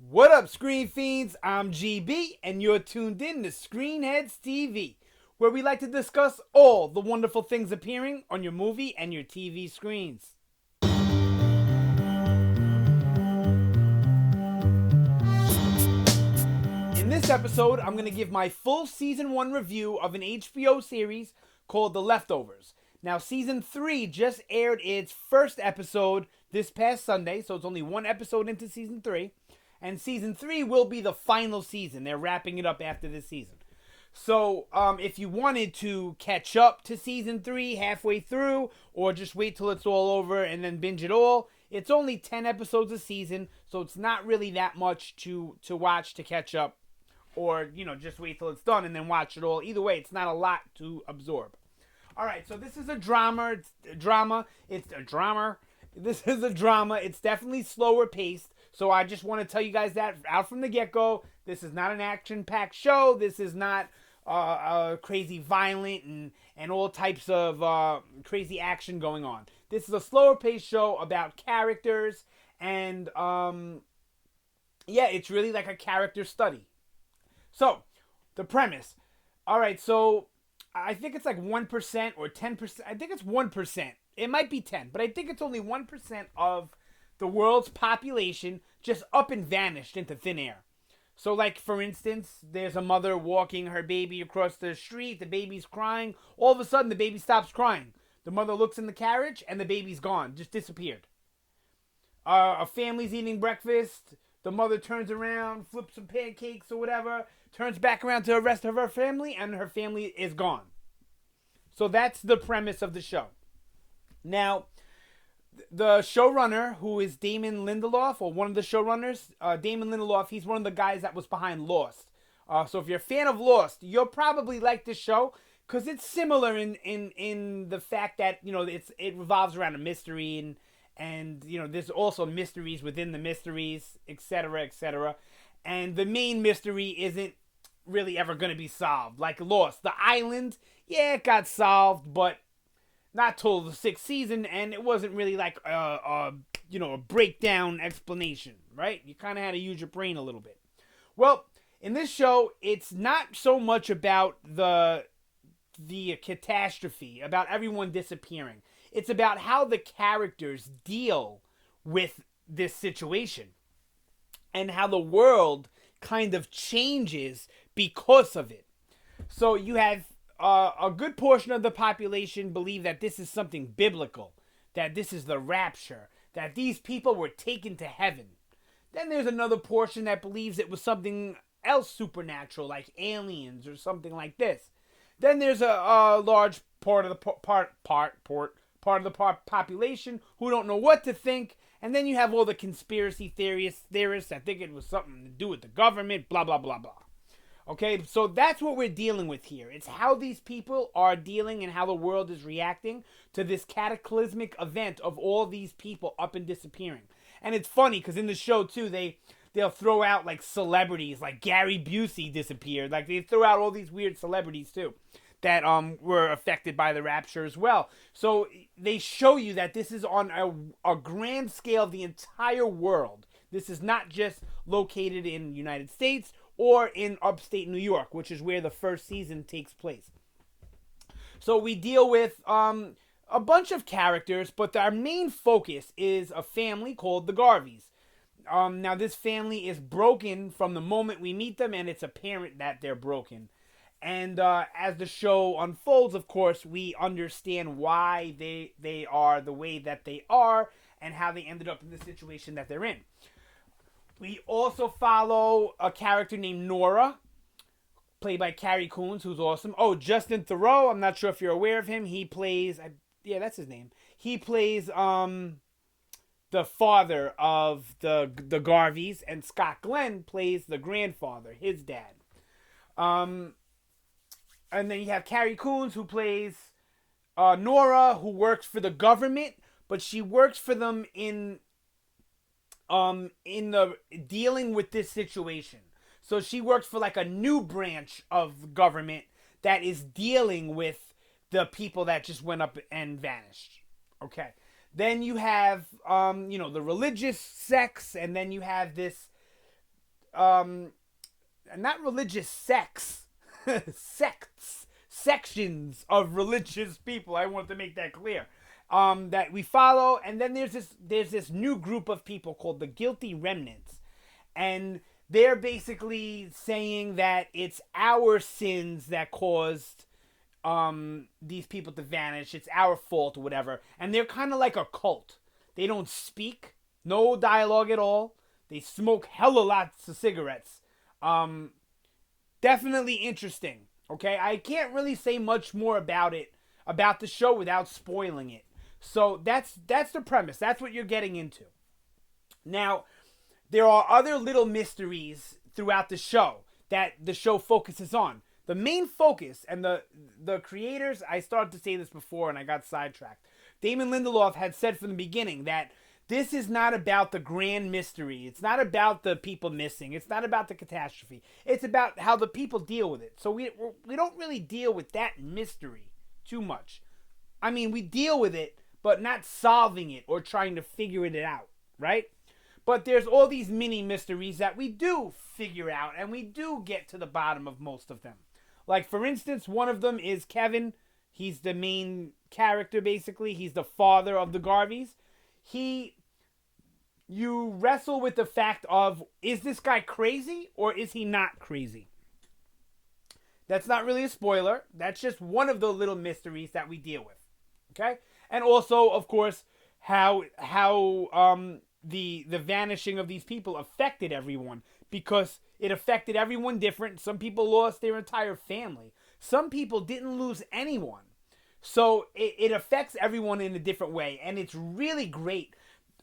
What up, Screen Fiends? I'm GB, and you're tuned in to Headz TV, where we like to discuss all the wonderful things appearing on your movie and your TV screens. In this episode, I'm going to give my full Season 1 review of an HBO series called The Leftovers. Now, Season 3 just aired its first episode this past Sunday, so it's only one episode into Season 3. And Season 3 will be the final season. They're wrapping it up after this season. So, if you wanted to catch up to Season 3 halfway through, or just wait till it's all over and then binge it all, it's only 10 episodes a season, so it's not really that much to watch to catch up. Or, just wait till it's done and then watch it all. Either way, it's not a lot to absorb. Alright, so this is a drama. It's a drama. This is a drama. It's definitely slower paced. So I just want to tell you guys that out from the get-go. This is not an action-packed show. This is not crazy violent and all types of crazy action going on. This is a slower-paced show about characters. And, it's really like a character study. So, the premise. Alright, so I think it's like 1% or 10%. I think it's 1%. It might be 10, but I think it's only 1% of the world's population just up and vanished into thin air. So, like, for instance, there's a mother walking her baby across the street. The baby's crying. All of a sudden, the baby stops crying. The mother looks in the carriage, and the baby's gone. Just disappeared. A family's eating breakfast. The mother turns around, flips some pancakes or whatever, turns back around to the rest of her family, and her family is gone. So that's the premise of the show. Now, the showrunner, who is Damon Lindelof, or one of the showrunners, Damon Lindelof, he's one of the guys that was behind Lost. So if you're a fan of Lost, you'll probably like this show, because it's similar in the fact that, it revolves around a mystery, and there's also mysteries within the mysteries, etc., etc. And the main mystery isn't really ever going to be solved. Like Lost, the island, it got solved, but not till the 6th season, and it wasn't really like a breakdown explanation, right? You kind of had to use your brain a little bit. Well, in this show, it's not so much about the catastrophe, about everyone disappearing. It's about how the characters deal with this situation and how the world kind of changes because of it. So you have a good portion of the population believe that this is something biblical, that this is the rapture, that these people were taken to heaven. Then there's another portion that believes it was something else supernatural, like aliens or something like this. Then there's a large part of the population who don't know what to think. And then you have all the conspiracy theorists that think it was something to do with the government, blah, blah, blah, blah. Okay, so that's what we're dealing with here. It's how these people are dealing and how the world is reacting to this cataclysmic event of all these people up and disappearing. And it's funny because in the show, too, they'll throw out like celebrities, like Gary Busey disappeared. Like they throw out all these weird celebrities, too, that were affected by the rapture as well. So they show you that this is on a grand scale of the entire world. This is not just located in the United States or in upstate New York, which is where the first season takes place. So we deal with a bunch of characters, but our main focus is a family called the Garveys. Now, this family is broken from the moment we meet them, and it's apparent that they're broken. And as the show unfolds, of course, we understand why they are the way that they are and how they ended up in the situation that they're in. We also follow a character named Nora, played by Carrie Coons, who's awesome. Oh, Justin Theroux, I'm not sure if you're aware of him. He plays, that's his name. He plays the father of the Garveys, and Scott Glenn plays the grandfather, his dad. And then you have Carrie Coons, who plays Nora, who works for the government, but she works for them in the dealing with this situation. So she works for like a new branch of government that is dealing with the people that just went up and vanished. Okay. Then you have, the religious sects, and then you have this not religious sects, sections of religious people. I want to make that clear. That we follow, and then there's this new group of people called the Guilty Remnants, and they're basically saying that it's our sins that caused these people to vanish. It's our fault or whatever, and they're kind of like a cult. They don't speak, no dialogue at all. They smoke hella lots of cigarettes. Definitely interesting. Okay, I can't really say much more about it, about the show, without spoiling it. So that's the premise. That's what you're getting into. Now, there are other little mysteries throughout the show that the show focuses on. The main focus, and the creators, I started to say this before and I got sidetracked. Damon Lindelof had said from the beginning that this is not about the grand mystery. It's not about the people missing. It's not about the catastrophe. It's about how the people deal with it. So we don't really deal with that mystery too much. I mean, we deal with it, but not solving it or trying to figure it out, right? But there's all these mini mysteries that we do figure out, and we do get to the bottom of most of them. Like, for instance, one of them is Kevin. He's the main character, basically. He's the father of the Garveys. You wrestle with the fact of, is this guy crazy or is he not crazy? That's not really a spoiler. That's just one of the little mysteries that we deal with. Okay? And also, of course, how the vanishing of these people affected everyone, because it affected everyone different. Some people lost their entire family. Some people didn't lose anyone. So it affects everyone in a different way, and it's really great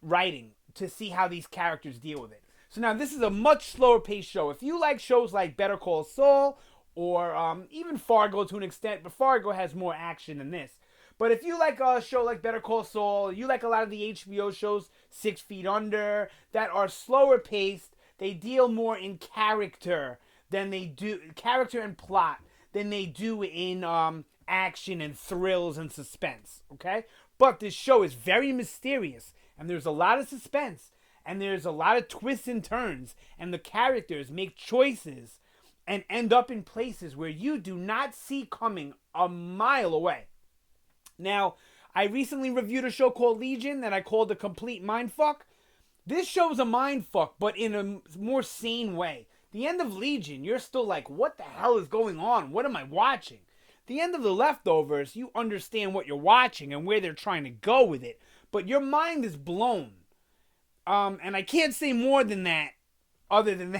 writing to see how these characters deal with it. So now this is a much slower paced show. If you like shows like Better Call Saul or even Fargo to an extent, but Fargo has more action than this. But if you like a show like Better Call Saul, you like a lot of the HBO shows, 6 Feet Under, that are slower paced, they deal more in character than they do, character and plot, than they do in action and thrills and suspense, okay? But this show is very mysterious, and there's a lot of suspense, and there's a lot of twists and turns, and the characters make choices and end up in places where you do not see coming a mile away. Now, I recently reviewed a show called Legion that I called a complete mindfuck. This show's a mindfuck, but in a more sane way. The end of Legion, you're still like, what the hell is going on? What am I watching? The end of The Leftovers, you understand what you're watching and where they're trying to go with it, but your mind is blown. And I can't say more than that, other than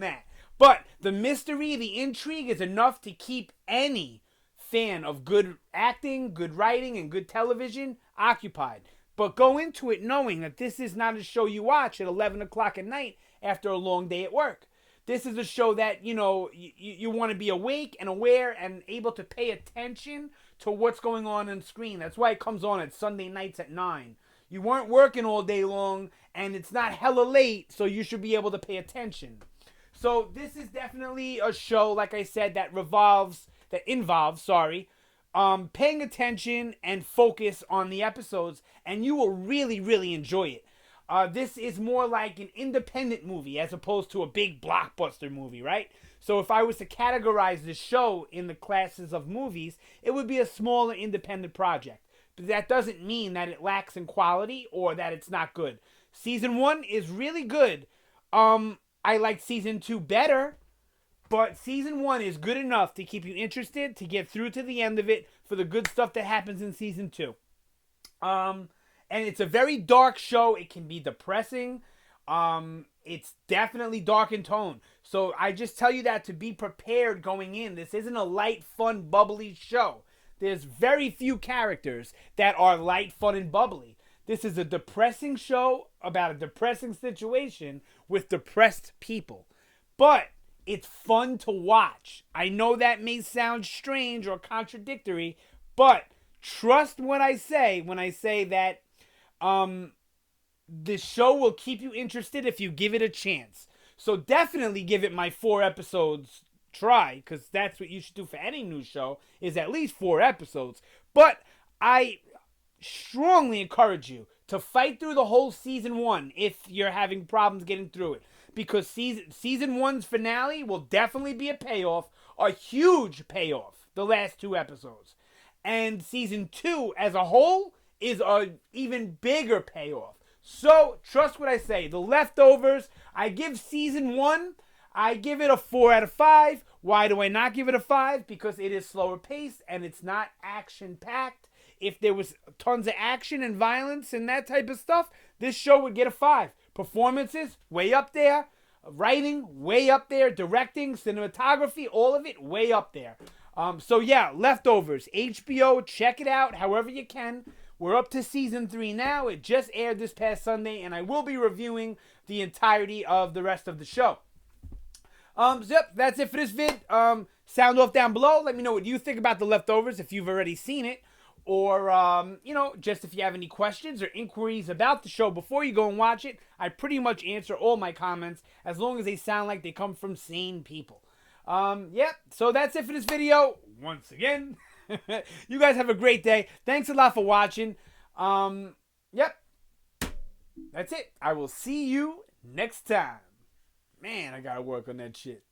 that. But the mystery, the intrigue is enough to keep any fan of good acting, good writing, and good television occupied. But go into it knowing that this is not a show you watch at 11 o'clock at night after a long day at work. This is a show that, you want to be awake and aware and able to pay attention to what's going on screen. That's why it comes on at Sunday nights at 9. You weren't working all day long, and it's not hella late, so you should be able to pay attention. So this is definitely a show, like I said, that involves paying attention and focus on the episodes, and you will really, really enjoy it. This is more like an independent movie as opposed to a big blockbuster movie, right? So if I was to categorize this show in the classes of movies, it would be a smaller independent project. But that doesn't mean that it lacks in quality or that it's not good. Season 1 is really good. I like Season 2 better, but Season 1 is good enough to keep you interested, to get through to the end of it for the good stuff that happens in Season 2. And it's a very dark show. It can be depressing. It's definitely dark in tone. So I just tell you that to be prepared going in. This isn't a light, fun, bubbly show. There's very few characters that are light, fun, and bubbly. This is a depressing show about a depressing situation with depressed people. But it's fun to watch. I know that may sound strange or contradictory, but trust what I say when I say that this show will keep you interested if you give it a chance. So definitely give it my 4 episodes try, because that's what you should do for any new show, is at least 4 episodes. But I strongly encourage you to fight through the whole season 1 if you're having problems getting through it. Because season 1's finale will definitely be a payoff, a huge payoff, the last 2 episodes. And season 2 as a whole is an even bigger payoff. So, trust what I say. The Leftovers, I give season 1, I give it a 4 out of 5. Why do I not give it a 5? Because it is slower paced and it's not action-packed. If there was tons of action and violence and that type of stuff, this show would get a 5. Performances, way up there. Writing, way up there. Directing, cinematography, all of it, way up there. So yeah, Leftovers, HBO, check it out however you can. We're up to season 3 now. It just aired this past Sunday, and I will be reviewing the entirety of the rest of the show. Yep, that's it for this vid. Sound off down below. Let me know what you think about The Leftovers if you've already seen it. Or, just if you have any questions or inquiries about the show before you go and watch it. I pretty much answer all my comments as long as they sound like they come from sane people. Yep, so that's it for this video. Once again, you guys have a great day. Thanks a lot for watching. Yep, that's it. I will see you next time. Man, I gotta work on that shit.